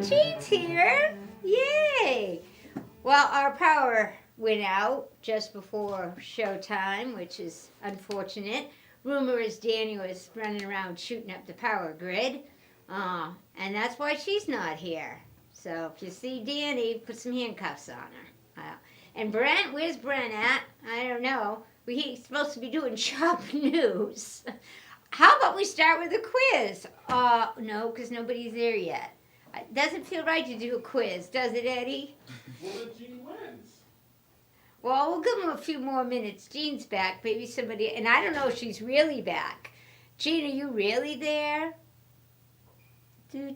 Jean's here. Yay! Well, our power went out just before showtime, which is unfortunate. Rumor is Danny was running around shooting up the power grid, and that's why she's not here. So if you see Danny, put some handcuffs on her. And Brent, where's Brent at? I don't know. He's supposed to be doing shop news. How about we start with a quiz? No, because nobody's there yet. It doesn't feel right to do a quiz, does it, Eddie? Well, then Jean wins. Well, we'll give him a few more minutes. Jean's back. Maybe somebody, and I don't know if she's really back. Jean, are you really there? Do.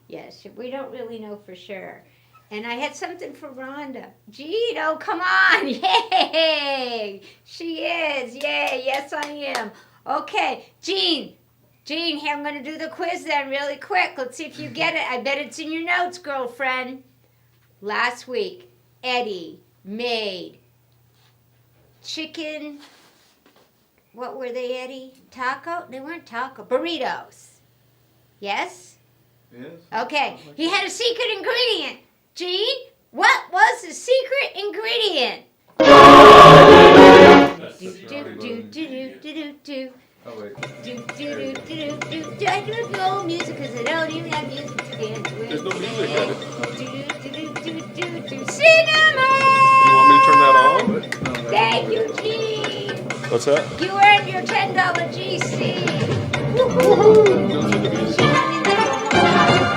Yes, we don't really know for sure. And I had something for Rhonda. Jean, oh, come on. Yay. She is. Yay. Yes, I am. Okay. Jean, hey, I'm going to do the quiz then really quick. Let's see if you get it. I bet it's in your notes, girlfriend. Last week, Eddie made chicken. What were they, Eddie? Taco? They weren't taco. Burritos. Yes? Yes. Okay. He had a secret ingredient. Jean, what was the secret ingredient? Do. Oh, wait. Do. I don't know music because I don't even have music to dance with. There's no music on it. Do. Cinema! You want me to turn that on? Thank you, Jean. What's that? You earned your $10 GC. Woohoo!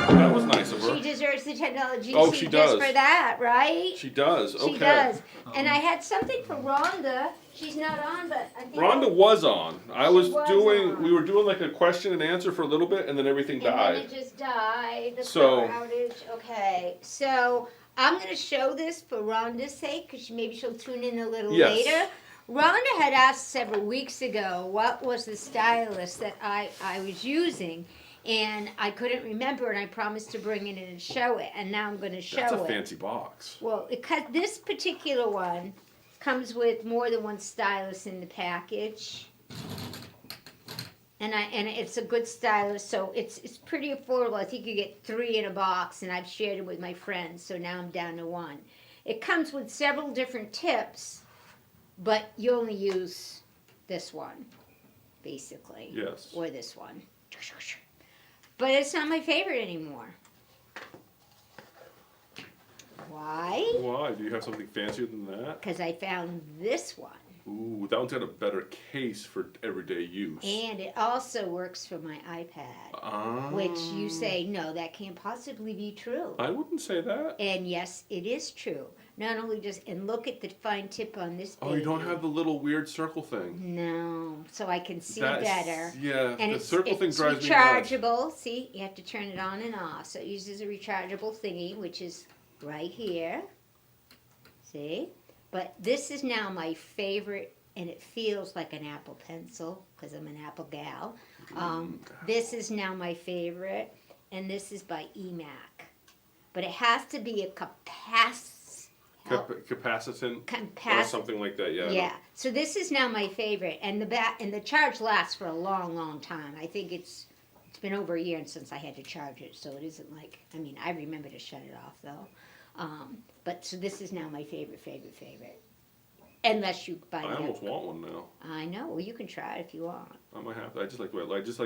That was nice of her. She deserves the $10 GC Oh, she does. just for that, right? She does. Okay. She does. And I had something for Rhonda. She's not on, but I think Rhonda was on. was on. We were doing like a question and answer for a little bit, and then everything died. And then it just died. The So- power outage. Okay, so I'm going to show this for Rhonda's sake, because maybe she'll tune in a little Yes. later. Rhonda had asked several weeks ago what was the stylus that I was using, and I couldn't remember, and I promised to bring it in and show it, and now I'm going to show That's it. a fancy box. Well, this particular one comes with more than one stylus in the package, and it's a good stylus, so it's pretty affordable. I think you get 3 in a box, and I've shared it with my friends, so now I'm down to 1. It comes with several different tips, but you only use this one, basically. Yes. Or this one. But it's not my favorite anymore. Why? Why? Do you have something fancier than that? Because I found this one. Ooh, that one's got a better case for everyday use. And it also works for my iPad. Which you say, no, that can't possibly be true. I wouldn't say that. And yes, it is true. Not only and look at the fine tip on this baby. Oh, you don't have the little weird circle thing. No, so I can see That's- better. Yeah, And the circle thing drives me nuts. rechargeable. See, you have to turn it on and off. So it uses a rechargeable thingy, which is right here. See? But this is now my favorite, and it feels like an Apple Pencil, because I'm an Apple gal. This is now my favorite, and this is by EMAC. But it has to be a Capacitant or something like that, yeah. Yeah. So this is now my favorite, and the charge lasts for a long, long time. I think it's been over a year since I had to charge it, so it isn't like, I remember to shut it off though. But so this is now my favorite. Unless you buy I almost want one now. I know. Well, you can try it if you want. I might have to. I just like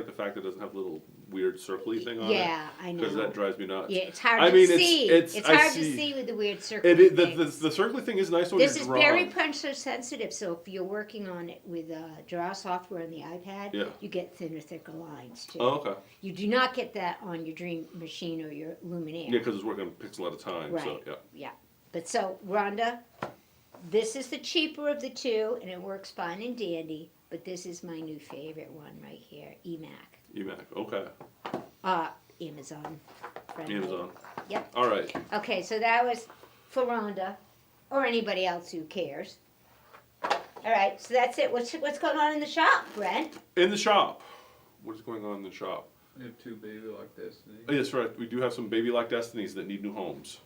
the fact that it doesn't have a little weird circly thing on it. Yeah, I know. Because that drives me nuts. Yeah, it's hard to see. It's hard to see with the weird circle. The circly thing is nice when this you're is drawing. very pressure sensitive, so if you're working on it with draw software on the iPad, you get thicker lines too. Oh, okay. You do not get that on your Dream Machine or your Luminaire. Yeah, because it's working on pixel at a time. Right. So, yeah. Yeah. But so, Rhonda, this is the cheaper of the two, and it works fine and dandy. But this is my new favorite one right here, EMAC. EMAC, okay. Amazon. Friendly. Amazon. Yep. All right. Okay, so that was for Rhonda, or anybody else who cares. All right, so that's it. What's going on in the shop, Brent? In the shop. What is going on in the shop? We have 2 baby like Destiny. Oh, yes, right. We do have some baby-like destinies that need new homes.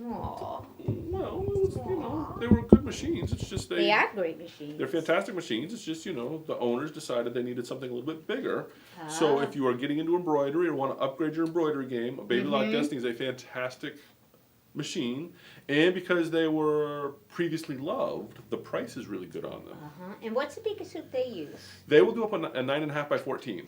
Aw. Well, it was, you know, they were good machines. It's just They are great machines. they're fantastic machines. It's just, you know, the owners decided they needed something a little bit bigger. So if you are getting into embroidery or want to upgrade your embroidery game, a Baby Lock Destiny is a fantastic machine. And because they were previously loved, the price is really good on them. And what's the biggest hoop they use? They will do up a 9.5 by 14.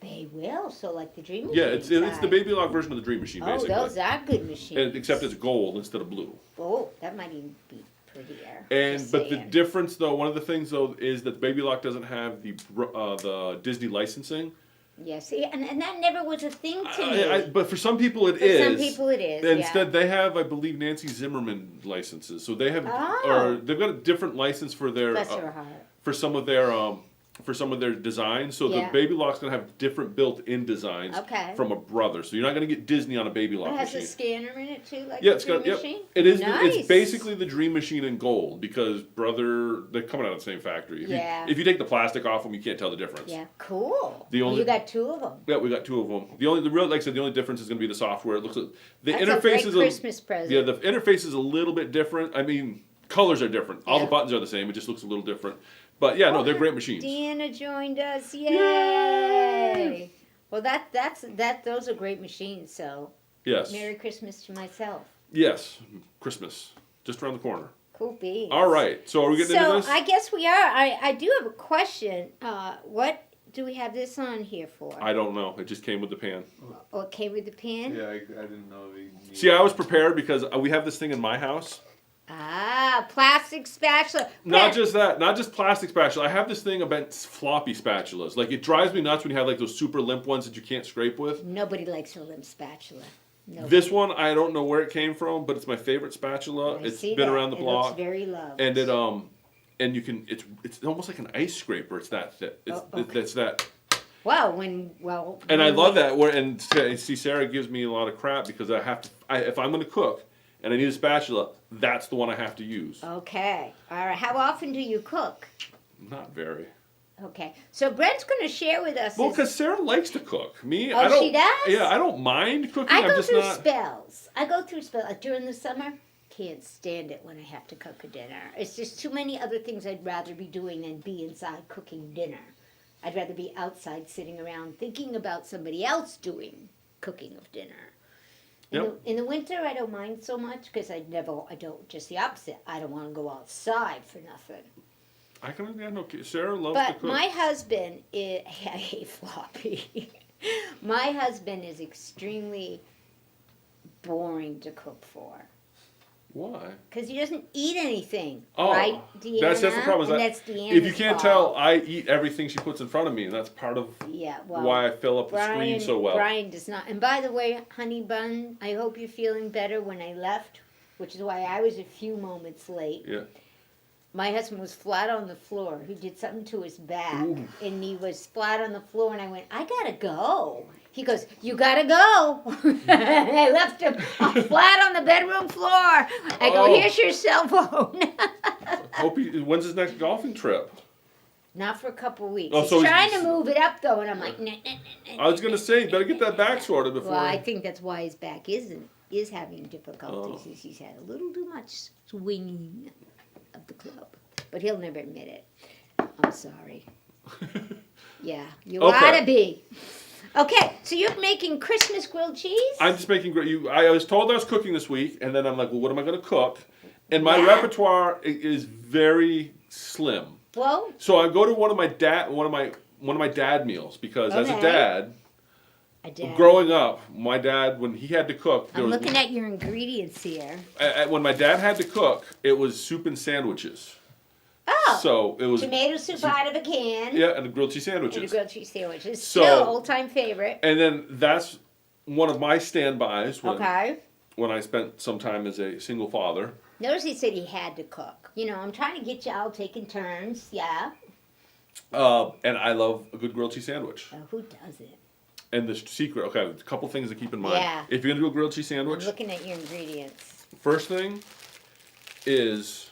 They will, so like the Dream Machine. Yeah, it's the Baby Lock version of the Dream Machine, basically. Oh, those are good machines. Except it's gold instead of blue. Oh, that might even be prettier. But the difference, though, one of the things though is that Baby Lock doesn't have the Disney licensing. Yeah, see, and that never was a thing to me. But for some people it is. For some people it is. Instead, they have, I believe, Nancy Zimmerman licenses. So they have, or they've got a different license for their Bless her heart. for some of their designs. So the Baby Lock's gonna have different built-in designs from a brother. So you're not gonna get Disney on a Baby Lock machine. It has a scanner in it too, like yeah, the Dream Machine? It is. Nice. It's basically the Dream Machine in gold because they're coming out of the same factory. If you take the plastic off them, you can't tell the difference. Yeah, cool. You got two of them. Yeah, we got two of them. Like I said, the only difference is going to be the software. It looks like the That's interface a great is Christmas present. Yeah, the interface is a little bit different. I mean, colors are different. All the buttons are the same. It just looks a little different. But yeah, no, they're great machines. Deanna joined us. Yay! Well, those are great machines. So yes. Merry Christmas to myself. Yes, Christmas just around the corner. Cool beans. All right, so are we getting into this? So I guess we are. I do have a question. What do we have this on here for? I don't know. It just came with the pan. Oh, it came with the pan? Yeah, I didn't know they. See, I was prepared because we have this thing in my house. Plastic spatula. Not just that, not just plastic spatula. I have this thing about floppy spatulas. Like, it drives me nuts when you have like those super limp ones that you can't scrape with. Nobody likes a limp spatula. Nobody. This one, I don't know where it came from, but it's my favorite spatula. It's been around the block. It looks very loved. And and you can, it's almost like an ice scraper. It's that thick. It's that. Wow, And I love that. And see, Sarah gives me a lot of crap because if I'm going to cook and I need a spatula, that's the one I have to use. Okay. All right. How often do you cook? Not very. Okay. So Brent's going to share with us. Well, because Sarah likes to cook. Me, Oh, I don't. she does? Yeah, I don't mind cooking. I I'm go just through not. spells. I go through spells. Like during the summer, can't stand it when I have to cook a dinner. It's just too many other things I'd rather be doing than be inside cooking dinner. I'd rather be outside sitting around thinking about somebody else doing cooking of dinner. In the winter, I don't mind so much because I don't, just the opposite. I don't want to go outside for nothing. I can, yeah, no, Sarah loves to But cook. my husband is, I hate floppy. My husband is extremely boring to cook for. Why? Because he doesn't eat anything, Oh, right, Deanna? that's the problem. And that's Deanna's If you can't fault. tell, I eat everything she puts in front of me, and that's part of why I fill up the screen so well. Brian does not. And by the way, honey bun, I hope you're feeling better. When I left, which is why I was a few moments late. Yeah. My husband was flat on the floor. He did something to his back, Ooh. and he was flat on the floor. And I went, I gotta go. He goes, you gotta go. And I left him flat on the bedroom floor. I go, here's your cell phone. When's his next golfing trip? Not for a couple of weeks. Oh, He's so trying to move it up though, and I'm like, nah. I was gonna say, you better get that back sorted before. Well, I think that's why his back is having difficulties. Is he's had a little too much swinging of the club, but he'll never admit it. I'm sorry. Yeah, you ought to be. Okay, so you're making Christmas grilled cheese? I'm just making great. I was told I was cooking this week, and then I'm like, well, what am I going to cook? And my repertoire is very slim. Well, so I go to one of my dad meals because as a dad, growing up, my dad, when he had to cook, I'm looking at your ingredients here. When my dad had to cook, it was soup and sandwiches. Oh, so it was tomato soup out of a can. Yeah, and the grilled cheese sandwiches. And the grilled cheese sandwiches. Still old-time favorite. And then that's one of my standbys when I spent some time as a single father. Notice he said he had to cook. You know, I'm trying to get y'all taking turns. Yeah. And I love a good grilled cheese sandwich. Oh, who doesn't? And the secret, okay, a couple things to keep in mind. Yeah. If you're going to do a grilled cheese sandwich. I'm looking at your ingredients. First thing is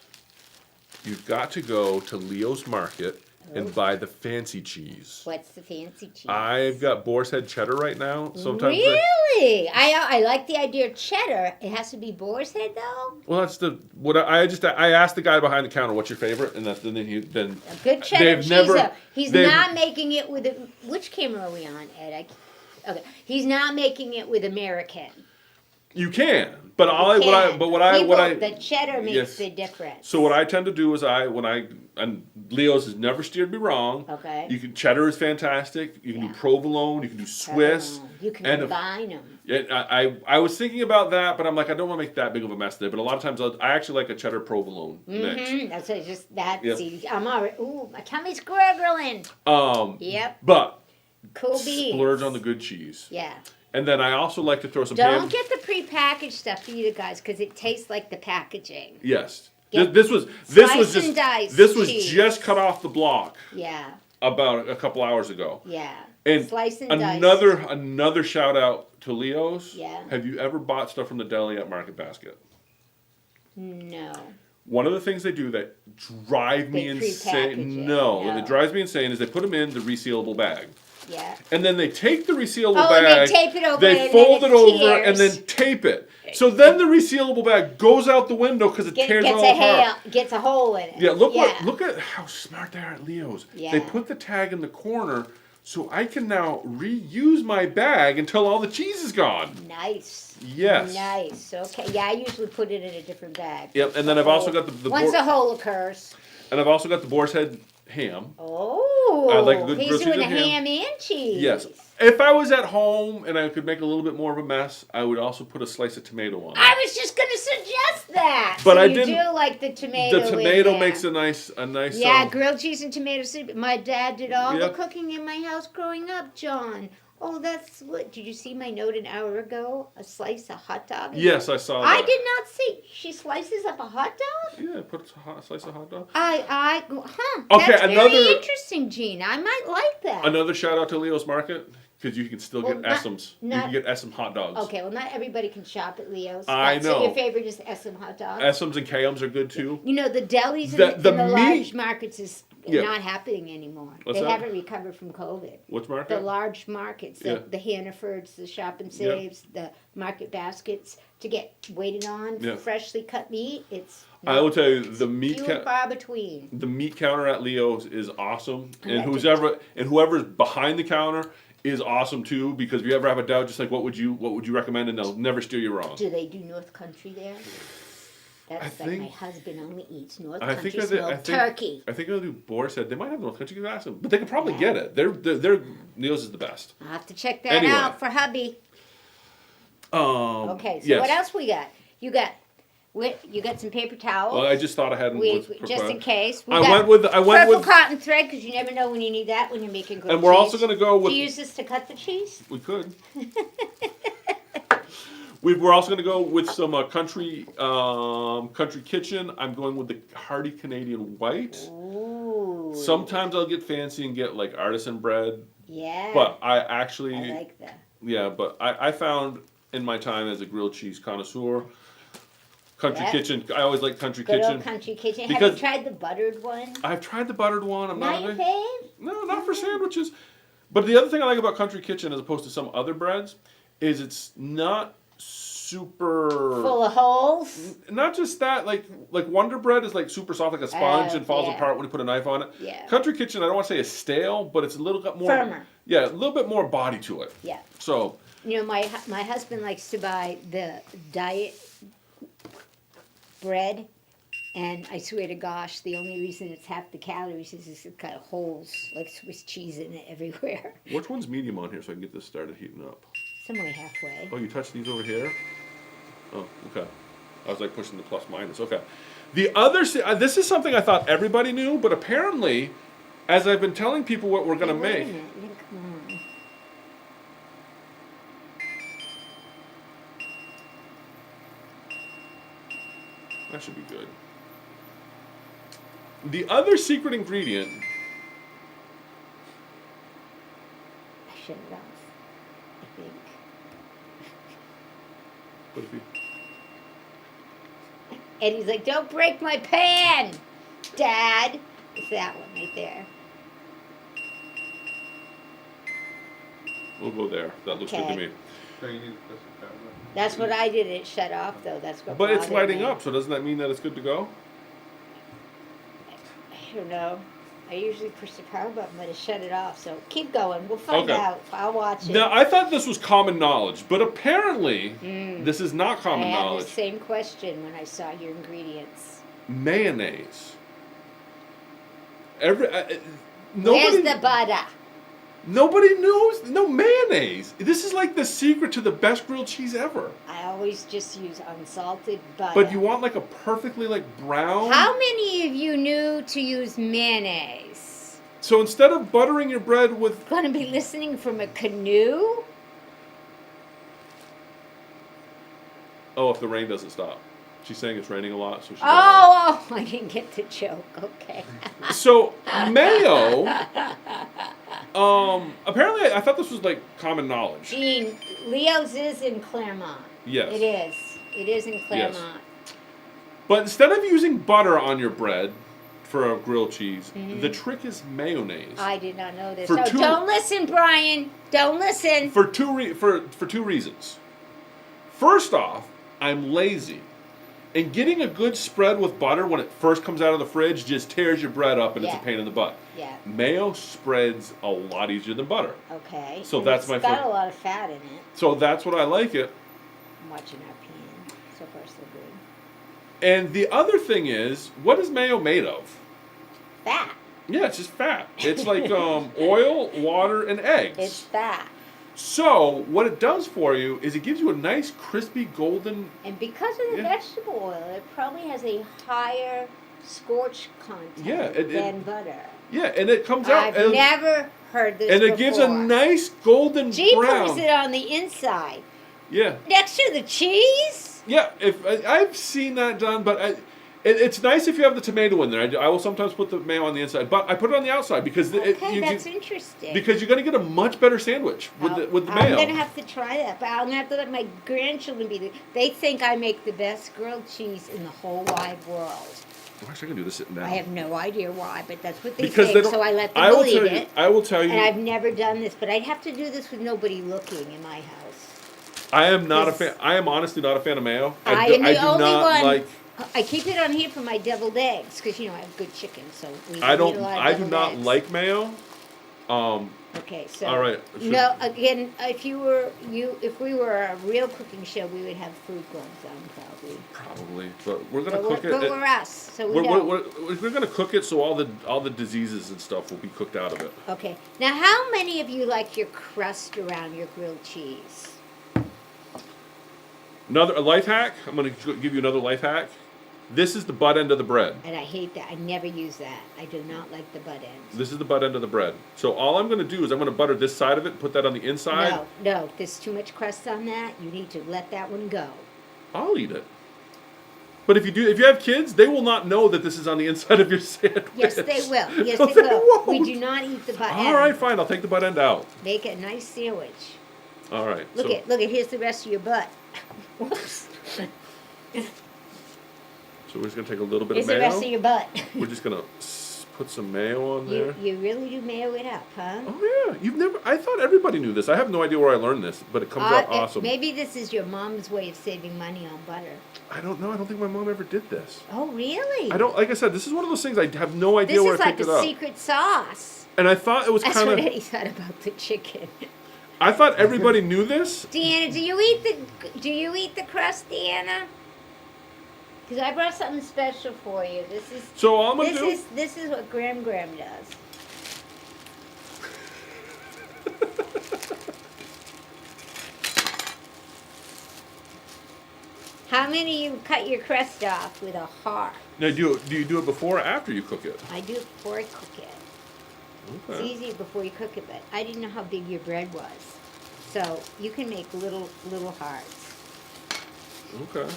you've got to go to Leo's Market and buy the fancy cheese. What's the fancy cheese? I've got Boar's Head cheddar right now. Sometimes really? I like the idea of cheddar. It has to be Boar's Head though. Well, that's I asked the guy behind the counter, "What's your favorite?" And then A good cheddar cheese. He's they've- not making it with which camera are we on, Ed? Okay, he's not making it with American. You can, but the cheddar makes yes. the difference. So what I tend to do is and Leo's has never steered me wrong. Okay. You can cheddar is fantastic. You can do provolone. You can do Swiss. You can combine them. Yeah, I was thinking about that, but I'm like I don't want to make that big of a mess there. But a lot of times I actually like a cheddar provolone mix. That's just that. Yep. See, I'm already. Ooh, my tummy's gurgling. Yep. But Cool beans. splurge on the good cheese. Yeah. And then I also like to throw some Don't get the prepackaged stuff for you guys because it tastes like the packaging. Yes. Get This was just cut off the block. Yeah. About a couple hours ago. Yeah. And Slice and another shout out to Leo's. Yeah. Have you ever bought stuff from the deli at Market Basket? No. One of the things they do that drive me insane. No, what drives me insane is they put them in the resealable bag. Yeah. And then they take the resealable bag, and they tape it over. they fold it over, and then tape it. So then the resealable bag goes out the window because it tears all apart. Gets a hole in it. Yeah, look at how smart they are at Leo's. Yeah. They put the tag in the corner, so I can now reuse my bag until all the cheese is gone. Nice. Yes. Nice. Okay. Yeah, I usually put it in a different bag. Yep, and then I've also got the once a hole occurs. And I've also got the Boar's Head ham. Oh, I like a good he's grilled doing cheese a ham and cheese. Yes. If I was at home and I could make a little bit more of a mess, I would also put a slice of tomato on it. I was just going to suggest that. But so I didn't. You do like the tomato. The tomato makes a nice. Yeah, grilled cheese and tomato soup. My dad did all the Yep. cooking in my house growing up, John. Oh, that's what. Did you see my note an hour ago? A slice of hot dog? Yes, I saw that. I did not see. She slices up a hot dog? Yeah, put a slice of hot dog. Okay, that's very interesting, Gene. I might like that. Another shout out to Leo's Market, because you can still get Essams. You can get Essam hot dogs. Okay, well, not everybody can shop at Leo's. I know. So your favorite is Essam hot dogs? Essams and Kayams are good too. You know, the delis in the large markets is not happening anymore. What's they that? haven't recovered from COVID. Which market? The large markets, the Hannafords, the Shop and Saves, the Market Baskets, to get waited on for freshly cut meat. It's I will tell you, the meat few and far between. The meat counter at Leo's is awesome, and whoever's behind the counter is awesome too. Because if you ever have a doubt, just like what would you recommend, and they'll never steer you wrong. Do they do North Country there? That's my husband only eats North Country turkey. I think they'll do Boar's Head. They might have North Country. You can ask them, but they could probably get it. They're Leo's is the best. I'll have to check that out for hubby. Okay, so what else we got? You got some paper towels. Well, I just thought I had just in case. I went with purple cotton thread because you never know when you need that when you're making grilled cheese. And we're also going to go with. Do you use this to cut the cheese? We could. We're also going to go with some country kitchen. I'm going with the Hearty Canadian White. Ooh. Sometimes I'll get fancy and get like artisan bread. Yeah. But I like that. Yeah, but I found in my time as a grilled cheese connoisseur, Country Kitchen. I always like Country Kitchen. Good old Country Kitchen. Have you tried the buttered one? I've tried the buttered one. I'm not your fave? No, not for sandwiches. But the other thing I like about Country Kitchen, as opposed to some other breads, is it's not super full of holes. Not just that, like Wonder Bread is like super soft, like a sponge, and falls apart when you put a knife on it. Yeah. Country Kitchen, I don't want to say is stale, but it's a little bit more firmer. Yeah, a little bit more body to it. Yeah. So. You know, my husband likes to buy the diet bread, and I swear to gosh, the only reason it's half the calories is it's got holes like Swiss cheese in it everywhere. Which one's medium on here so I can get this started heating up? Somewhere halfway. Oh, you touched these over here? Oh, okay. I was like pushing the plus minus. Okay. The other, this is something I thought everybody knew, but apparently, as I've been telling people what we're going to make. Wait a minute. Come on. That should be good. The other secret ingredient. I shut it off, I think. What if you... And he's like, don't break my pan, Dad. It's that one right there. We'll go there. That looks good Okay. to me. So you need to put some power button. That's what I did. It shut off though. That's what. But it's bothered lighting me. up, so doesn't that mean that it's good to go? I don't know. I usually push the power button, but it shut it off. So keep going. We'll find Okay. out. I'll watch it. Now, I thought this was common knowledge, but apparently this is not I common had knowledge. the same question when I saw your ingredients. Mayonnaise. Nobody, Where's the butter? nobody knows. No mayonnaise. This is like the secret to the best grilled cheese ever. I always just use unsalted butter. But you want like a perfectly like brown. How many of you knew to use mayonnaise? So instead of buttering your bread with Going to be listening from a canoe? oh, if the rain doesn't stop. She's saying it's raining a lot, so she. Oh, I didn't get the joke. Okay. So mayo. Apparently, I thought this was like common knowledge. Gene, Leo's is in Claremont. Yes. It is. It is in Claremont. But instead of using butter on your bread for a grilled cheese, the trick is mayonnaise. I did not know this. For So two- don't listen, Brian. Don't listen. For two reasons. First off, I'm lazy. And getting a good spread with butter when it first comes out of the fridge just tears your bread up and it's a Yeah. pain in the butt. Yeah. Mayo spreads a lot easier than butter. Okay. So And that's it's my got fir- a lot of fat in it. So that's what I like it. I'm watching our pan. So far, so good. And the other thing is, what is mayo made of? Fat. Yeah, it's just fat. It's like oil, water, and eggs. It's fat. So what it does for you is it gives you a nice crispy golden. And because of the Yeah. vegetable oil, it probably has a higher scorch content Yeah, it- than butter. Yeah, and it comes out I've never heard this and before. it gives a nice golden G brown. puts it on the inside. Yeah, Next to the cheese? yeah. If I've seen that done, but it's nice if you have the tomato in there. I will sometimes put the mayo on the inside, but I put it on the outside because Okay, that's interesting. because you're going to get a much better sandwich with the I'm mayo. going to have to try that, but I'm going to have to let my grandchildren be they think I make the best grilled cheese in the whole wide world. I wish I could do this sitting down. I have no idea why, but that's what they because think, they don't, so I let them I will believe tell you, it. I will tell you. And I've never done this, but I'd have to do this with nobody looking in my house. I am not a This- fan. I am honestly not a fan of mayo. I do, am the I do only not one. like. I keep it on here for my deviled eggs because I have good chicken, so we I eat don't. a lot of I do deviled not eggs. like mayo. Okay, so All right. no, again, if we were a real cooking show, we would have food gloves on probably. Probably, but we're gonna But cook we're, it. we're us, so we We're, don't. we're gonna cook it so all the diseases and stuff will be cooked out of it. Okay, now how many of you like your crust around your grilled cheese? A life hack. I'm gonna give you another life hack. This is the butt end of the bread. And I hate that. I never use that. I do not like the butt end. This is the butt end of the bread. So all I'm gonna do is I'm gonna butter this side of it, put that on the inside. No, there's too much crust on that. You need to let that one go. I'll eat it. But if you have kids, they will not know that this is on the inside of your sandwich. Yes, they will. Yes, No, they they will. We won't. do not eat the butt end. All right, fine. I'll take the butt end out. Make a nice sandwich. All right. Look at, here's the rest of your butt. Whoops. So we're just gonna take a little bit Here's of the mayo. rest of your butt. We're just gonna put some mayo on there. You really do mayo it up, huh? Oh yeah, I thought everybody knew this. I have no idea where I learned this, but it comes out awesome. Maybe this is your mom's way of saving money on butter. I don't know. I don't think my mom ever did this. Oh, really? I don't. Like I said, this is one of those things I have no idea This where is I like picked a it up. secret sauce. And I thought it was That's kind what of. Eddie thought about the chicken. I thought everybody knew this. Deanna, do you eat the crust, Deanna? Because I brought something special for you. This is So all I'm gonna do. this is what Graham does. How many of you cut your crust off with a heart? Now, do you do it before or after you cook it? I do it before I cook it. It's Okay. easier before you cook it, but I didn't know how big your bread was. So you can make little hearts. Okay.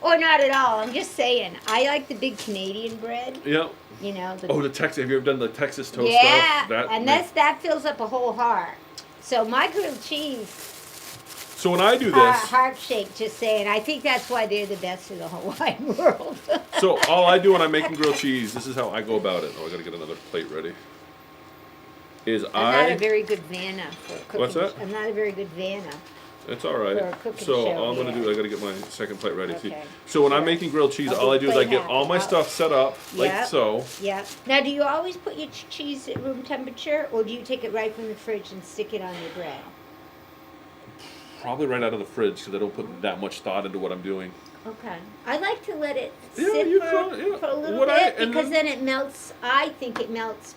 Or not at all. I'm just saying. I like the big Canadian bread. Yeah. You know. Oh, the Texas. Have you ever done the Texas toast yeah, stuff? and that fills up a whole heart. So my grilled cheese, So when I do this, heart shake. Just saying. I think that's why they're the best in the whole wide world. so all I do when I'm making grilled cheese, this is how I go about it. Oh, I gotta get another plate ready. is I'm not a very good Vanna for cooking. What's that? I'm not a very good Vanna. It's all right. For a cooking So show all I'm gonna here. do, I gotta get my second plate ready. See. Okay. So when I'm Sure. making grilled cheese, I'll all be I do is I plate get all my happy. stuff set up like Yeah. so. Yeah. Now, do you always put your cheese at room temperature, or do you take it right from the fridge and stick it on your bread? Probably right out of the fridge because I don't put that much thought into what I'm doing. Okay. I like to let it Yeah, sit you for, can, yeah. for a little What I- bit and because then- then it melts. I think it melts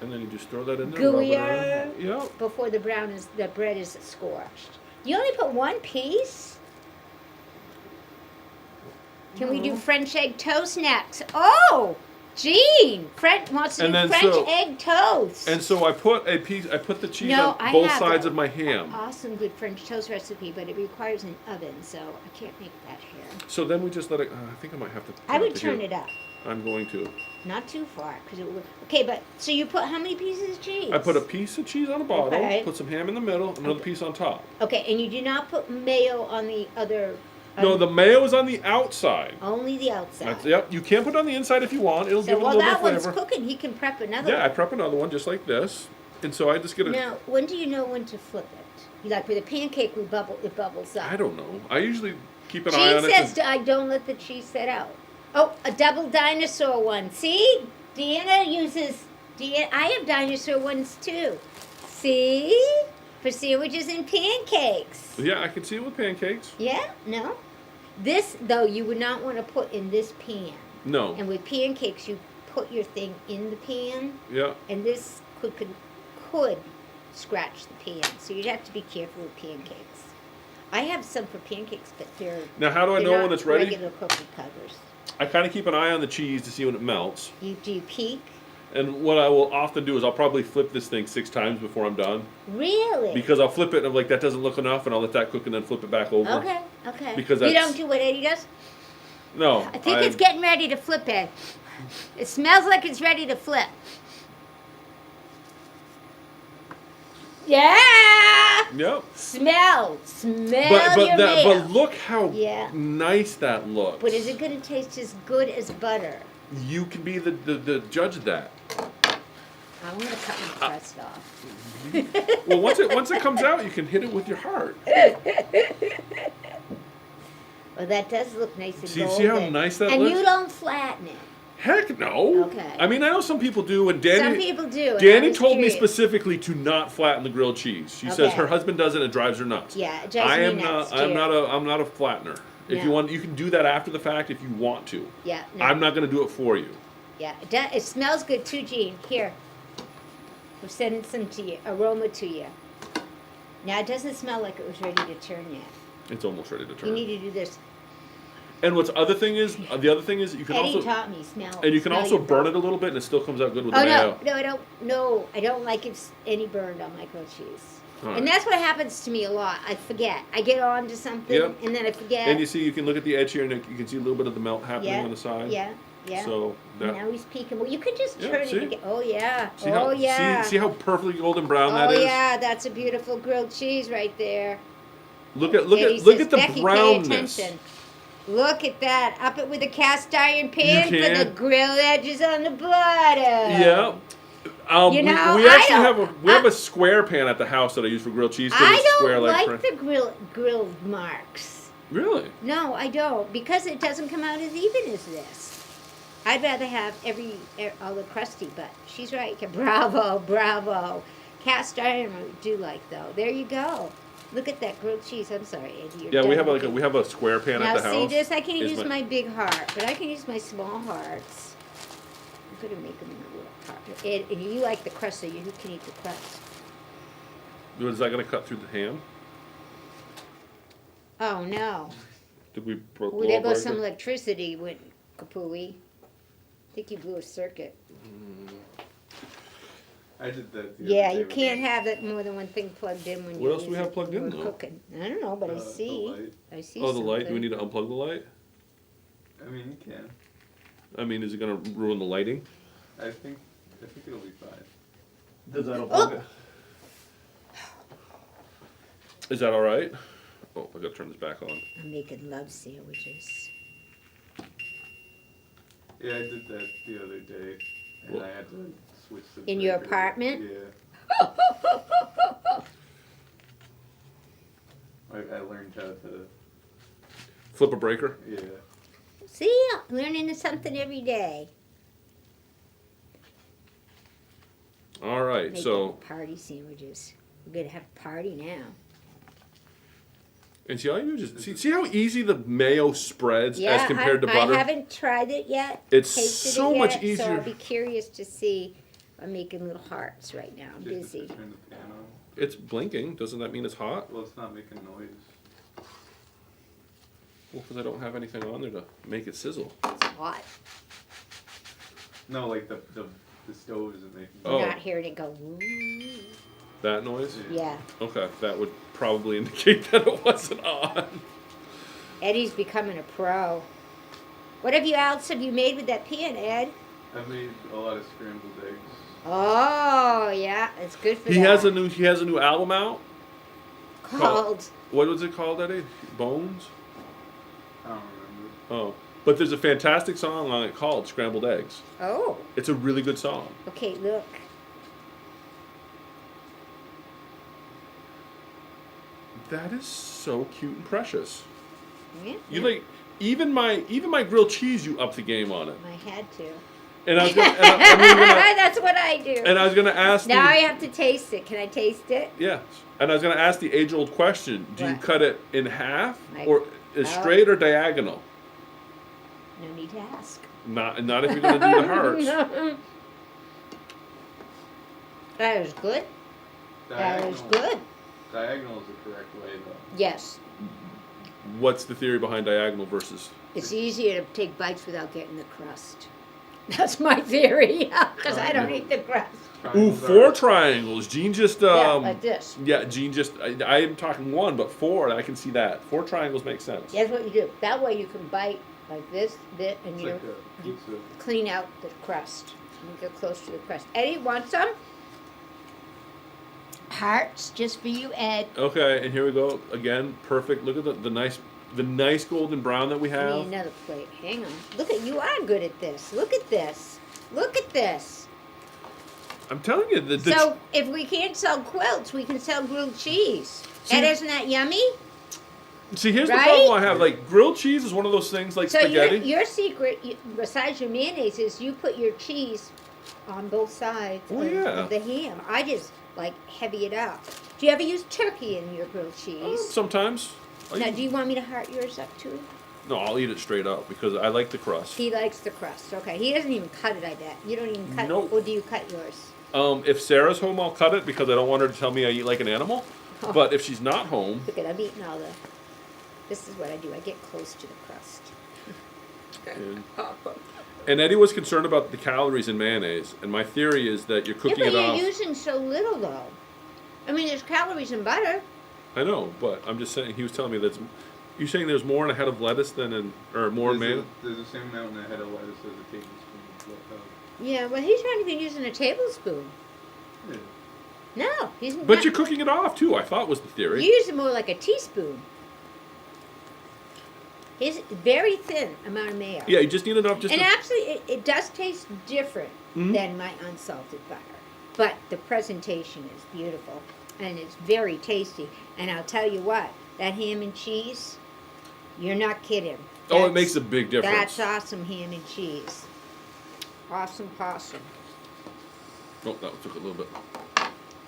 And then you just throw that in there. rub it gooier on. Yeah. before the bread is scorched. You only put one piece? Can we do French egg toast next? Oh, Jean, wants to And do then French so- egg toast. And so I put the cheese No, on I both have sides a- of my ham. Awesome, good French toast recipe, but it requires an oven, so I can't make that here. So then we just let it. I think I might have to. I would turn it up, I'm going to. not too far, because it will. Okay, but so you put how many pieces of cheese? I put a piece of cheese on the bottom, Okay. put some ham in the middle, another piece on top. Okay, and you do not put mayo on the other. No, the mayo is on the outside. Only the outside. Yep, you can put it on the inside if you want. It'll So give it a while little that more one's flavor. cooking, he can prep another Yeah, I one. prep another one just like this, and so I just get a. Now, when do you know when to flip it? You like with a pancake, it bubbles up. I don't know. I usually keep an eye Jean on it. says I don't let the cheese set out. Oh, a double dinosaur one. See? Deanna uses. I have dinosaur ones too. See? For sandwiches and pancakes. Yeah, I can see it with pancakes. Yeah? No? This, though, you would not want to put in this pan. No. And with pancakes, you put your thing in the pan, Yeah. and this could scratch the pan. So you'd have to be careful with pancakes. I have some for pancakes, but they're Now, how do I they're know not when it's ready? regular cookie cutters. I kind of keep an eye on the cheese to see when it melts. Do you peek? And what I will often do is I'll probably flip this thing 6 times before I'm done. Really? Because I'll flip it and I'm like, that doesn't look enough, and I'll let that cook and then flip it back over. Okay. Because you that's- don't do what Eddie does? No. I think it's getting ready to flip, Ed. It smells like it's ready to flip. Yeah! Yep. Smell But your mayo. but look how Yeah. nice that looks. But is it going to taste as good as butter? You can be the judge of that. I'm going to cut my crust off. Well, once it comes out, you can hit it with your heart. Well, that does look nice and See golden. how nice that and looks? you don't flatten it. Heck no. Okay. I mean, I know some people do, and Danny. Some people do. and I Danny was told me curious. specifically to not flatten the grilled cheese. She says Okay. her husband does it and it drives her nuts. Yeah, it drives I me am nuts, not. I'm too. not a flattener. If you No. want, you can do that after the fact if you want to. Yeah. No. I'm not going to do it for you. Yeah, it smells good too, Jean. Here, we're sending some to you, aroma to you. Now it doesn't smell like it was ready to turn yet. It's almost ready to turn. You need to do this. And the other thing is you can Eddie also taught me smell. and you can smell also your burn it a little bit and it still comes out good with Oh the mayo. no, I don't. No, I don't like any burned on my grilled cheese. All And right. that's what happens to me a lot. I forget. I get on to something Yep. and then I forget. And you see, you can look at the edge here, and you can see a little bit of the melt happening yeah, on the side. yeah, yeah. So that. Now he's peeking. Well, you could just Yeah, turn see? it again. Oh yeah. See how, oh yeah. See how perfectly golden brown oh that is. yeah, that's a beautiful grilled cheese right there. Look at Eddie look says, at the Becky, pay brownness. attention. Look at that. Up it with a cast iron pan You for the can. grill edges on the bottom. Yeah. You know, we I actually don't- have a square pan at the house that I use for grilled cheese. 'Cause I it's don't square like fry- the grilled marks. Really? No, I don't, because it doesn't come out as even as this. I'd rather have all the crusty, but she's right. Bravo, bravo. Cast iron I do like though. There you go. Look at that grilled cheese. I'm sorry, Eddie. You're Yeah, we done have with it. we have a square pan Now at the see house. this? I can't Is use my big heart, but I can use my small hearts. I'm gonna make them in a little heart. And you like the crust, so you can eat the crust. Is that going to cut through the ham? Oh no! Did we broke Well, the there law goes some breaker? electricity. Went kapooey. I think you blew a circuit. I did that. The Yeah, other day you with can't the- have that more than one thing plugged in when What you else do we use have it plugged when in, we're though? cooking. I don't know, but I the see. light. I see. Oh, the light. Do we something. need to unplug the light? I mean, you can. I mean, is it going to ruin the lighting? I think it'll be fine. Does that Oh. it? Is that all right? Oh, I got to turn this back on. I'm making love sandwiches. Yeah, I did that the other day, and Well- I had to switch the In your breaker. apartment? Yeah. I learned how to. Flip a breaker. Yeah. See, learning something every day. All right, Making so party sandwiches. We're gonna have a party now. and see how you just see how easy the mayo spreads as compared to butter. I haven't tried it yet. It's tasted so it much yet, So easier. I'll be curious to see. I'm making little hearts right now. I'm Just busy. to turn the pan on. It's blinking. Doesn't that mean it's hot? Well, it's not making noise. Well, because I don't have anything on there to make it sizzle. It's hot. No, like the stove isn't making Oh. You're not hearing it go. Woo. That noise? Yeah. Okay, that would probably indicate that it wasn't on. Eddie's becoming a pro. What else have you made with that pan, Ed? I made a lot of scrambled eggs. Oh yeah, it's good for He that. has a new album out. called. What was it called, Eddie? Bones? I don't remember. Oh. But there's a fantastic song on it called Scrambled Eggs. Oh, It's a really good song. okay. Look. That is so cute and precious. Yeah. You like even my grilled cheese. You up the game on it. I had to. And I was gonna, and That's what I do. I was gonna ask. Now I the, have to taste it. Can I taste it? yes. And I was gonna ask the age-old question: do you What? cut it in half, Like- or is Oh. straight or diagonal? No need to ask. Not if you're gonna do the hearts. That is good. That is good. Diagonal is the correct way, though. Yes. What's the theory behind diagonal versus? It's easier to take bites without getting the crust. That's my theory, because I don't eat the crust. Ooh, Triangles 4 are- triangles. Jean just Yeah, like this. Yeah, Jean just. I am talking 1, but 4. I can see that 4 triangles make sense. That's what you do. That way you can bite like this, and It's you like a pizza. clean out the crust. You get close to the crust. Eddie, want some? Hearts just for you, Ed. Okay, and here we go again. Perfect. Look at the nice golden brown that we I need have. another plate. Hang on. Look at you are good at this. Look at this. Look at this. I'm telling you, So if we can't sell quilts, we can sell grilled cheese. See- Ed, isn't that yummy? see, here's Right? the problem I have. Like grilled cheese is one of those things like So spaghetti. your secret, besides your mayonnaise, is you put your cheese on both sides Oh, of, yeah. of the ham. I just like heavy it up. Do you ever use turkey in your grilled cheese? Sometimes. Now, do you want me to heart yours up too? No, I'll eat it straight up because I like the crust. He likes the crust. Okay, he doesn't even cut it. I bet you don't even cut. Nope. Or do you cut yours? If Sarah's home, I'll cut it because I don't want her to tell me I eat like an animal. Oh. But if she's not home, Look at, I'm eating all the. This is what I do. I get close to the crust. and Eddie was concerned about the calories in mayonnaise, and my theory is that you're Yeah, cooking but it you're off. using so little though. I mean, there's calories in butter. I know, but I'm just saying. He was telling me that's. You saying there's more in a head of lettuce than in, or more in mayonnaise? There's the same amount in a head of lettuce as a tablespoon of Yeah, well, he's not even using a tablespoon. yeah. No, he's But not. you're cooking it off too. I thought was the You're theory. using more like a teaspoon. It's very thin amount of mayo. Yeah, you just need enough. Just And to, actually, it does taste different Mhm. than my unsalted butter. But the presentation is beautiful, and it's very tasty. And I'll tell you what, that ham and cheese, you're not kidding. oh, it That's- makes a big difference. That's awesome ham and cheese. Awesome possum. Oh, that took a little bit.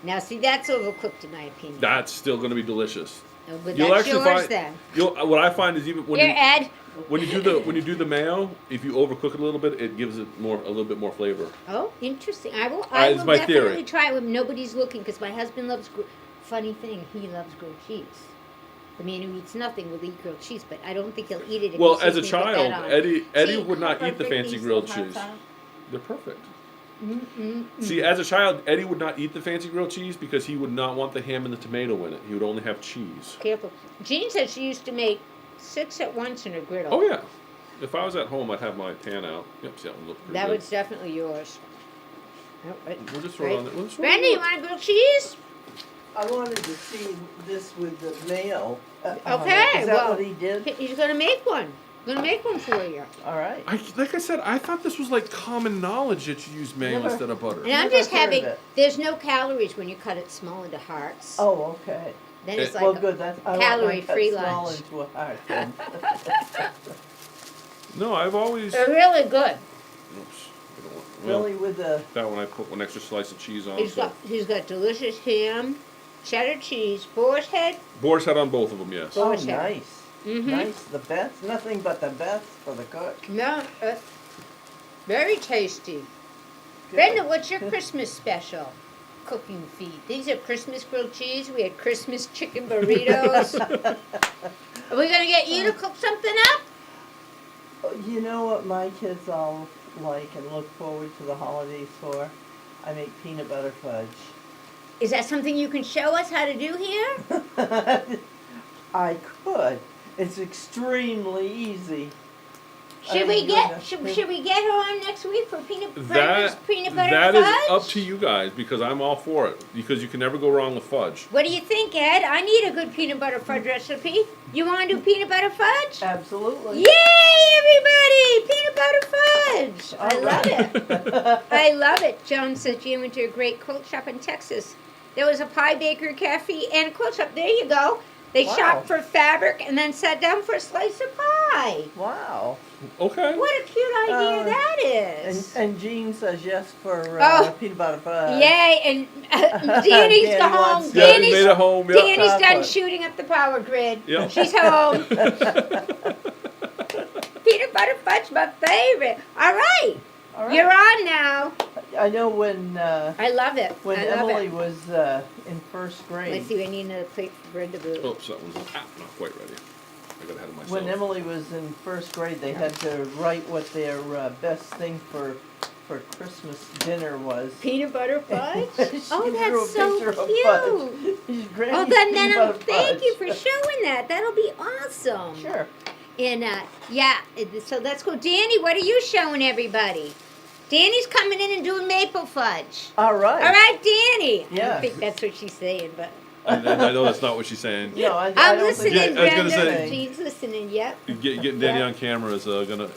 Now, see, that's overcooked in my opinion. That's still going to be delicious. No, but You'll that's actually yours find. then. What I find is even when Here, you, Ed. when you do the mayo, if you overcook it a little bit, it gives it a little bit more flavor. Oh, interesting. I will it's my definitely theory. try it when nobody's looking because my husband loves. Funny thing, he loves grilled cheese. The man who eats nothing will eat grilled cheese, but I don't think he'll eat it. If Well, he as a sees me put that child, on. Eddie See would how not eat the perfect fancy these grilled little cheese. hearts are? They're perfect. Mm-mm-mm. See, as a child, Eddie would not eat the fancy grilled cheese because he would not want the ham and the tomato in it. He would only have cheese. Careful. Jean said she used to make 6 at once in her griddle. Oh yeah. If I was at home, I'd have my pan out. Yep, see that one looks pretty That good. was definitely yours. Oh, right. We'll just throw it on there. We'll just throw it Brandy, on you want a grilled cheese? I wanted to see this with the mayo. Okay, Is that well, what he did? He's going to make one. I'm gonna make one for you. All right. Like I said, I thought this was like common knowledge that you use mayo Never- instead of butter. And I'm Never just heard of having. it. There's no calories when you cut it small into hearts. Oh, okay. Then it's like Well, good. That's I calorie-free want my lunch. small into a heart then. No, I've always. they're really good. Oops. I don't want- well, Really with the that one I put one extra slice of cheese on. He's So. got delicious ham, cheddar cheese, boar's head. Boar's head on both of them, yes. oh, Delicious. nice, Mm-hmm. nice. The best. Nothing but the best for the cook. No, very tasty. Good. Brenda, what's your Christmas special cooking feed? These are Christmas grilled cheese. We had Christmas chicken burritos. Are we gonna get you to cook something up? You know what my kids all like and look forward to the holidays for? I make peanut butter fudge. Is that something you can show us how to do here? I could. It's extremely easy. Should we get should we get her on next week for Brenda's peanut butter that fudge? is up to you guys because I'm all for it because you can never go wrong with fudge. What do you think, Ed? I need a good peanut butter fudge recipe. You want to do peanut butter fudge? Absolutely. Yay, everybody! Peanut butter fudge! I All love right. it. I love it. John says Jan went to a great quilt shop in Texas. There was a pie baker, cafe, and a quilt shop. There you go. They Wow. shopped for fabric and then sat down for a slice of pie. Wow. Okay. What a cute idea that And, is. and Jean says yes for Oh. peanut butter fudge. Yay, and Danny's Danny the home. wants Yeah, Danny's, made it home. Yep. Danny's done Chocolate. shooting up the power grid. Yep. She's home. Peanut butter fudge, my favorite. All right. All right. You're on now. I know when I love it. when I love Emily it. was in first Let's grade. see, I need another plate for Brenda Boo. Oops, that one's not quite ready. I got ahead of myself. When Emily was in first grade, they had to write what their best thing for Christmas dinner was. Peanut butter fudge? She Oh, drew that's a so picture of cute. fudge. She's Oh, Granny's then peanut butter thank you for fudge. showing that. That'll be awesome. Sure. And yeah, so let's go. Danny, what are you showing everybody? Danny's coming in and doing maple fudge. All right. All right, Danny. I Yeah. don't think that's what she's saying, but I know that's not what she's saying. No, I I'm don't listening, think Yeah, I was gonna Brenda. say- Jean's listening, yep. Getting Danny on camera is gonna.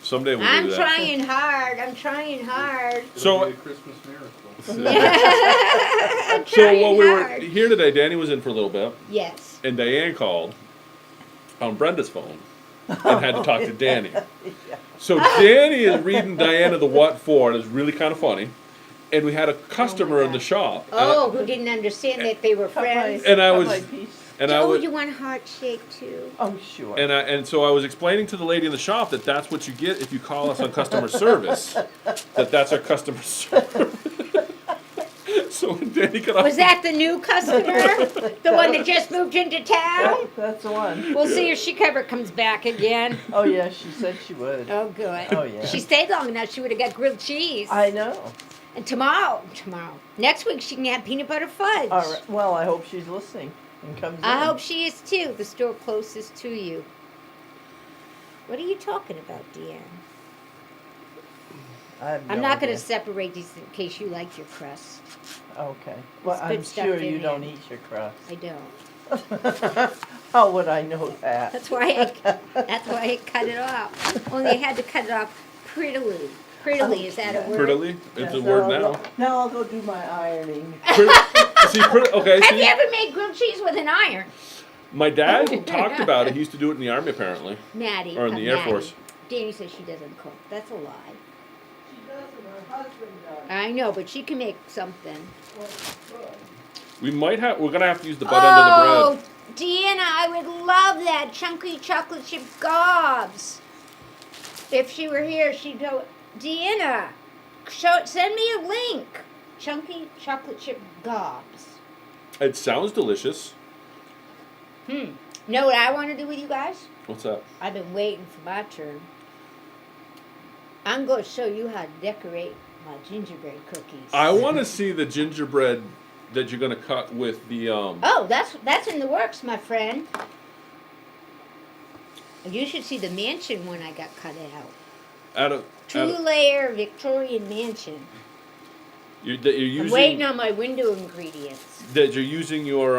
Someday we'll I'm do that. trying hard. I'm trying hard. So- It'll be a Christmas miracle. I'm So trying while we were hard. here today, Danny was in for a little bit, Yes. and Diane called on Brenda's phone and had to talk to Danny. So Danny is reading Diana the what for, and it's really kind of funny. And we had a customer in the shop. Oh, who didn't understand that they were Cut my- friends. And I cut was- my piece. And I Oh, was, you want heart shape too? Oh, sure. and so I was explaining to the lady in the shop that that's what you get if you call us on customer service. That's our customer service. So when Danny got off, Was that the new customer? The one that just moved into town? That's the one. We'll see if she ever comes back again. Oh yeah, she said she would. Oh, good. Oh yeah. She stayed long enough, she would have got grilled cheese. I know. And tomorrow, next week she can have peanut butter fudge. All right. Well, I hope she's listening and comes in. I hope she is too, the store closest to you. What are you talking about, Deanne? I have I'm no not going to idea. separate these in case you like your crust. Okay. Well, There's good I'm stuff sure in you don't there. eat your crust. I don't. How would I know that? That's why I cut it off. Only I had to cut it off prettily. Prettily, is that a word? prettily, it's Yes, a word I'll now. go- now I'll go do my ironing. Okay, Have you see, ever made grilled cheese with an iron? my dad talked about it. He used to do it in the army, apparently, Maddie. or in the Air Maddie. Force. Danny says she doesn't cook. That's a lie. She does and her husband does. I know, but she can make something. We're gonna have to use the butt end of the bread. Oh, Deanna, I would love that chunky chocolate chip gobs. If she were here, she'd go, Deanna, send me a link. Chunky chocolate chip gobs. It sounds delicious. Know what I want to do with you guys? What's that? I've been waiting for my turn. I'm going to show you how to decorate my gingerbread cookies. I want to see the gingerbread that you're gonna cut with the Oh, that's in the works, my friend. You should see the mansion one I got cut out. out of Two-layer Victorian mansion. that you're I'm waiting using on my window ingredients. that you're using your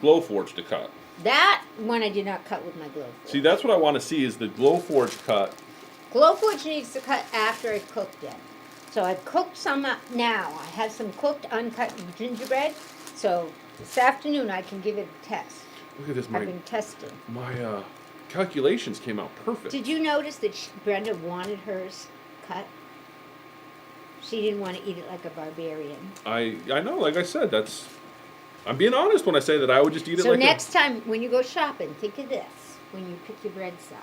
Glowforge to cut. That one I did not cut with my Glowforge. See, that's what I want to see is the Glowforge cut. Glowforge needs to cut after I cooked it. So I've cooked some up now. I have some cooked, uncut gingerbread. So this afternoon I can give it a test. Look at this, I've been testing. my calculations came out perfect. Did you notice that Brenda wanted hers cut? She didn't want to eat it like a barbarian. I know, like I said, I'm being honest when I say that I would just eat it So like next time when you go shopping, think of this when you pick your bread size.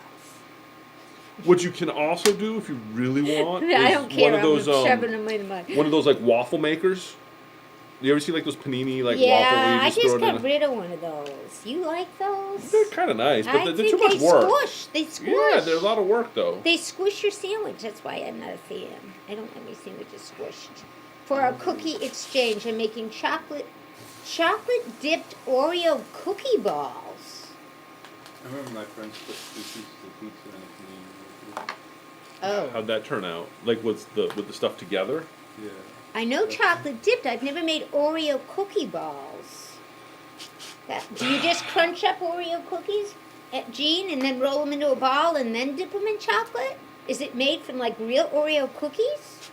What you can also do if you really want I is don't care. one of those I'm shoving them in my. one of those like waffle makers. You ever see like those panini like waffle Yeah, where I you just throw just it in? got rid of one of those. You like those? They're kind of nice, but I they're think too much they work. squish. They squish. Yeah, they're a lot of work though. They squish your sandwich. That's why I'm not a fan. I don't like my sandwiches squished. For our cookie exchange, I'm making chocolate dipped Oreo cookie balls. I remember my friends put 2 pieces of pizza in a panini. Oh, How'd that turn out? Like with the stuff together? Yeah. I know chocolate dipped. I've never made Oreo cookie balls. Do you just crunch up Oreo cookies, Jean, and then roll them into a ball and then dip them in chocolate? Is it made from like real Oreo cookies?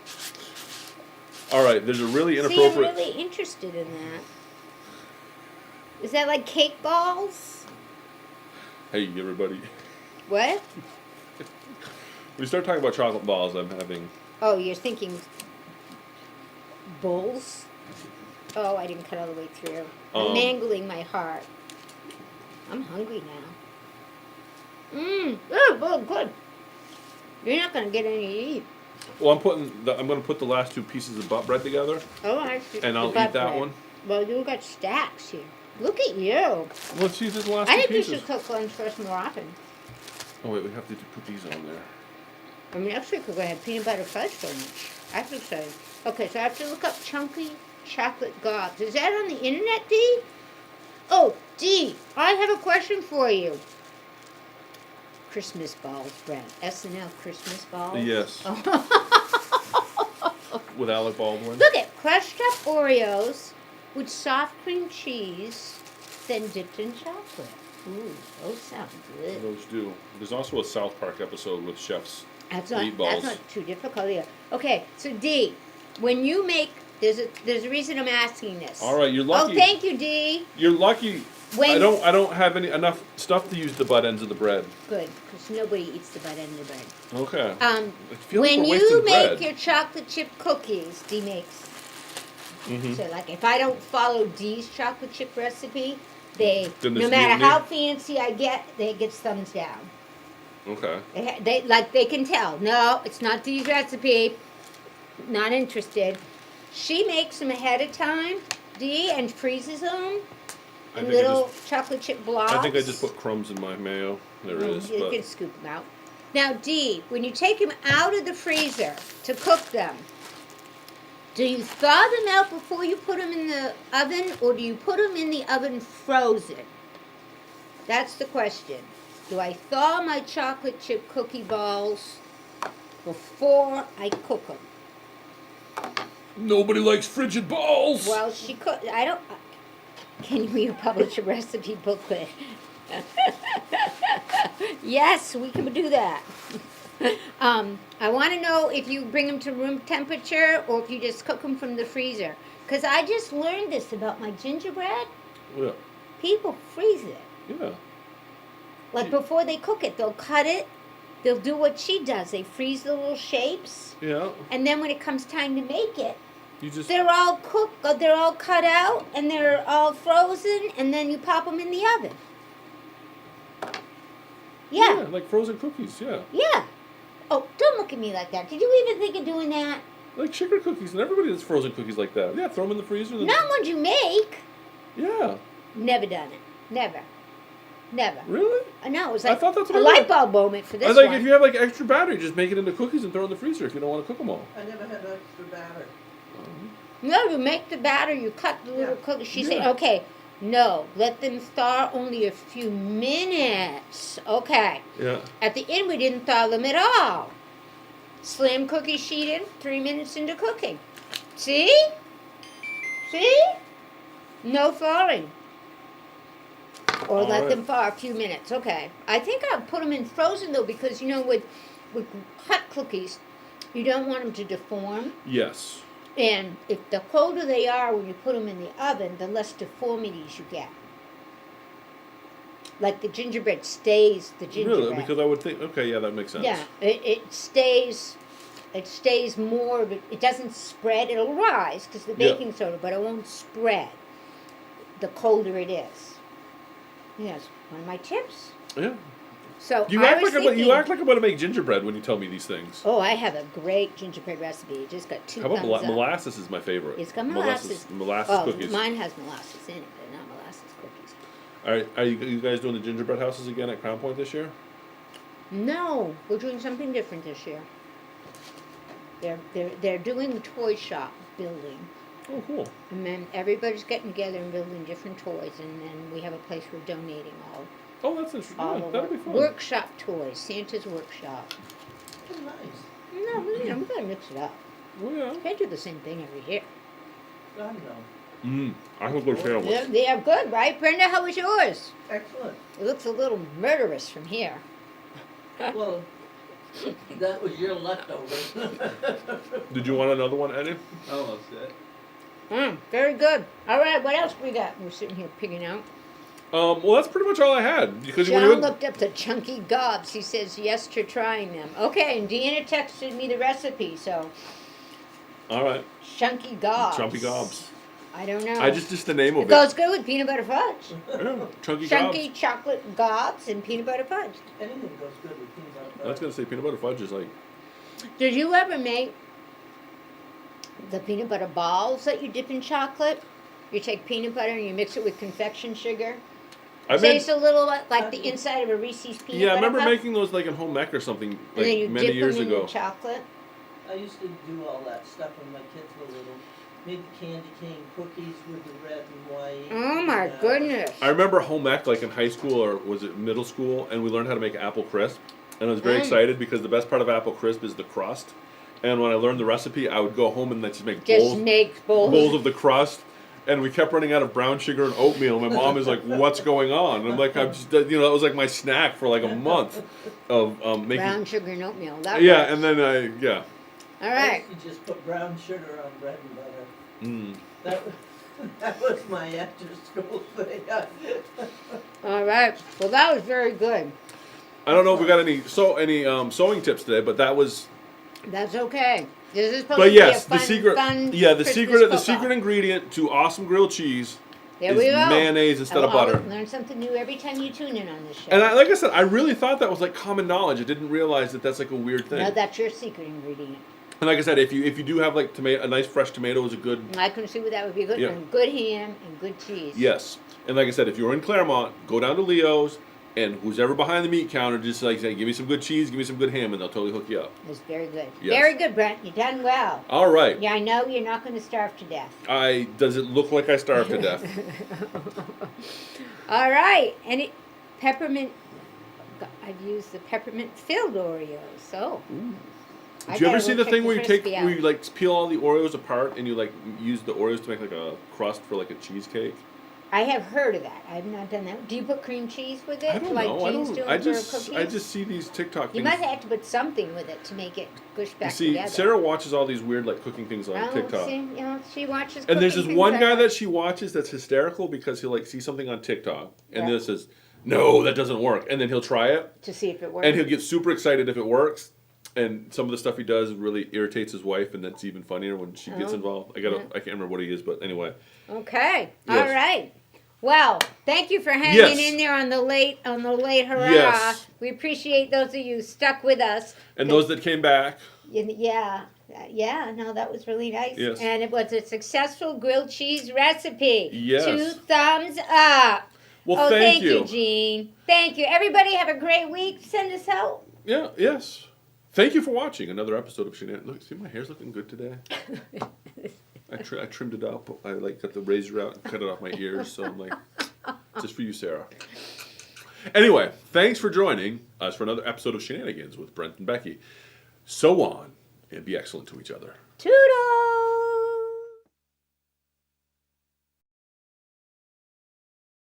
All right, there's a really See, I'm inappropriate. really interested in that. Is that like cake balls? Hey, everybody. What? When you start talking about chocolate balls, I'm having. Oh, you're thinking bowls? Oh, I didn't cut all the way through. I'm mangling my heart. I'm hungry now. Oh, good. You're not gonna get any to eat. Well, I'm gonna put the last 2 pieces of butt bread together, Oh, I see. and the I'll butt eat that bread. one. Well, you got stacks here. Look at you. Let's see, this is the last I 2 think you pieces. should cook lunch for us more often. Oh wait, we have to put these on there. I mean, next week we're gonna have peanut butter fudge for lunch. I'm excited. Okay, so I have to look up chunky chocolate gobs. Is that on the internet, Dee? Oh, Dee, I have a question for you. Christmas balls, Brent. SNL Christmas balls. Yes, Oh. with Alec Baldwin. Look at crushed up Oreos with soft cream cheese, then dipped in chocolate. Ooh, those sound good. Those do. There's also a South Park episode with chefs. That's Meatballs. not too difficult either. Okay, so Dee, when you make, there's a reason I'm asking this. All right, you're lucky. Oh, thank you, Dee. You're lucky. When I don't have enough stuff to use the butt ends of the bread. Good, because nobody eats the butt end of the bread. Okay. Um, I feel like when we're you wasting make bread. your chocolate chip cookies, Dee makes. Mhm. So, like, if I don't follow Dee's chocolate chip recipe, Then no there's matter mutiny? how fancy I get, it gets thumbs down. Okay. They can tell. No, it's not Dee's recipe. Not interested. She makes them ahead of time, Dee, and freezes them I in think I little chocolate chip blobs. I think I just put crumbs in my mayo. There is, You but can scoop them out. Now, Dee, when you take them out of the freezer to cook them, do you thaw them out before you put them in the oven, or do you put them in the oven frozen? That's the question. Do I thaw my chocolate chip cookie balls before I cook them? nobody likes frigid balls. Well, she could. I don't. Can we publish a recipe booklet? Yes, we can do that. I want to know if you bring them to room temperature or if you just cook them from the freezer. Because I just learned this about my gingerbread. Yeah. People freeze it. Yeah. Like before they cook it, they'll cut it. They'll do what she does. They freeze the little shapes. Yeah. And then when it comes time to make it, You just. they're all cooked, they're all cut out, and they're all frozen, and then you pop them in the oven. Yeah, Like frozen cookies. Yeah. yeah. Oh, don't look at me like that. Did you even think of doing that? Like sugar cookies, and everybody does frozen cookies like that. Yeah. Throw them in the freezer. Then Not ones you make. Yeah. Never done it. Never. Never. Really? No, it was I like thought that's a what I light did. bulb moment for I this was like, one. if you have like extra battery, just make it into cookies and throw it in the freezer if you don't want to cook them all. I never had extra batter. No, you make the batter, you cut the little Yeah. cookies. She said, Yeah. okay, no, let them thaw only a few minutes. Okay. Yeah. At the end, we didn't thaw them at all. Slam cookie sheet in, 3 minutes into cooking. See? See? No thawing. Or All let right. them thaw a few minutes. Okay. I think I'll put them in frozen though, because you know with hot cookies, you don't want them to deform. Yes. And if the colder they are when you put them in the oven, the less deformities you get. Like the gingerbread stays the gingerbread. Really? Because I would think. Okay, yeah, that makes sense. Yeah, it stays. It stays more. It doesn't spread. It'll rise because the Yeah. baking soda, but it won't spread. The colder it is. Yes, one of my tips. Yeah. So You I act was like thinking, you act like I'm going to make gingerbread when you tell me these things. oh, I have a great gingerbread recipe. It just got 2 How about thumbs up. molasses is my favorite. It's got molasses. Molasses Oh, cookies. mine has molasses in it, but not molasses cookies. All right, are you guys doing the gingerbread houses again at Crown Point this year? No, we're doing something different this year. They're doing the toy shop building. Oh, cool. And then everybody's getting together and building different toys, and then we have a place we're donating all Oh, that's interesting. Yeah, the that'll be fun. workshop toys, Santa's workshop. Oh, nice. No, we gotta mix it up. Oh, yeah. Can't do the same thing every year. I know. I will go share one. They're good, right? Brenda, how was yours? Excellent. It looks a little murderous from here. Well, that was your leftovers. Did you want another one, Eddie? Almost it. Very good. All right, what else we got? We're sitting here picking out. Well, that's pretty much all I had. Because when John you looked up the chunky gobs. He says yes to trying them. Okay, and Deanna texted me the recipe, so all right, chunky gobs. chunky gobs. I don't know. I just the name It of goes good with peanut butter fudge. Yeah, chunky Chunky gobs. chocolate gobs and peanut butter fudge. Anything goes good with peanut butter. I was gonna say peanut butter fudge is like. Did you ever make the peanut butter balls that you dip in chocolate? You take peanut butter and you mix it with confection sugar. I Tastes a little like the inside of a Reese's peanut Yeah, I butter remember cup. making those like in home ec or something And then like you many dip years them ago. in chocolate. I used to do all that stuff when my kids were little. Made the candy cane cookies with the red and white. Oh my goodness. I remember home ec like in high school or was it middle school, and we learned how to make apple crisp, and I was very excited because the best part of apple crisp is the crust. And when I learned the recipe, I would go home and then just make bowls of the crust. And we kept running out of brown sugar and oatmeal. My mom is like, "What's going on?" And I'm like, "I'm just, that was like my snack for like a month of making brown sugar and oatmeal. That Yeah, works. and then All I right. used to just put brown sugar on bread and butter. Mm. That was my after school thing. All right. Well, that was very good. I don't know if we got any sewing tips today, but that was. That's okay. This is supposed But to yes, be a the secret. fun Yeah, the Christmas secret. The cook-off. secret ingredient to awesome grilled cheese There is we go. mayonnaise instead of butter. Learn something new every time you tune in on this show. And like I said, I really thought that was like common knowledge. I didn't realize that that's like a weird thing. No, that's your secret ingredient. And like I said, if you do have like a nice fresh tomato is a good. I can see what that would be good. Yeah. And good ham and good cheese. Yes, and like I said, if you're in Claremont, go down to Leo's, and who's ever behind the meat counter, just like say, "Give me some good cheese, give me some good ham," and they'll totally hook you up. It's very good. Yes. Very good, Brent. You've done well. All right. Yeah, I know you're not going to starve to death. Does it look like I starved to death? All right. And peppermint. I've used the peppermint filled Oreos. So. Did you ever see the thing where you you like peel all the Oreos apart and you like use the Oreos to make like a crust for like a cheesecake? I have heard of that. I've not done that. Do you put cream cheese with it? I don't like know. Jean's doing I for just cookies? see these TikTok You things. might have to put something with it to make it gush You back see, together. Sarah watches all these weird like cooking things on TikTok. See, she watches. And there's cooking this one things guy on- that she watches that's hysterical because he'll like see something on TikTok and Yeah. then says, "No, that doesn't work," and then he'll try it to see if it works. and he'll get super excited if it works. And some of the stuff he does really irritates his wife, and that's even funnier when she gets involved. I can't remember what he is, but anyway. Okay. Yes. All right. Well, thank you for hanging Yes. in there on the late hurrah. Yes. We appreciate those of you who stuck with us. And those that came back, Yeah. No, that was really nice. Yes. And it was a successful grilled cheese recipe. Yes. 2 thumbs up. well, thank you. Jean. Thank you. Everybody have a great week. Send us out. Yeah, yes. Thank you for watching another episode of Shenanigans. Look, see, my hair's looking good today. I trimmed it up. I like got the razor out and cut it off my ears. So I'm like, just for you, Sarah. Anyway, thanks for joining us for another episode of Shenanigans with Brent and Becky. So on, and be excellent to each other. Toodles.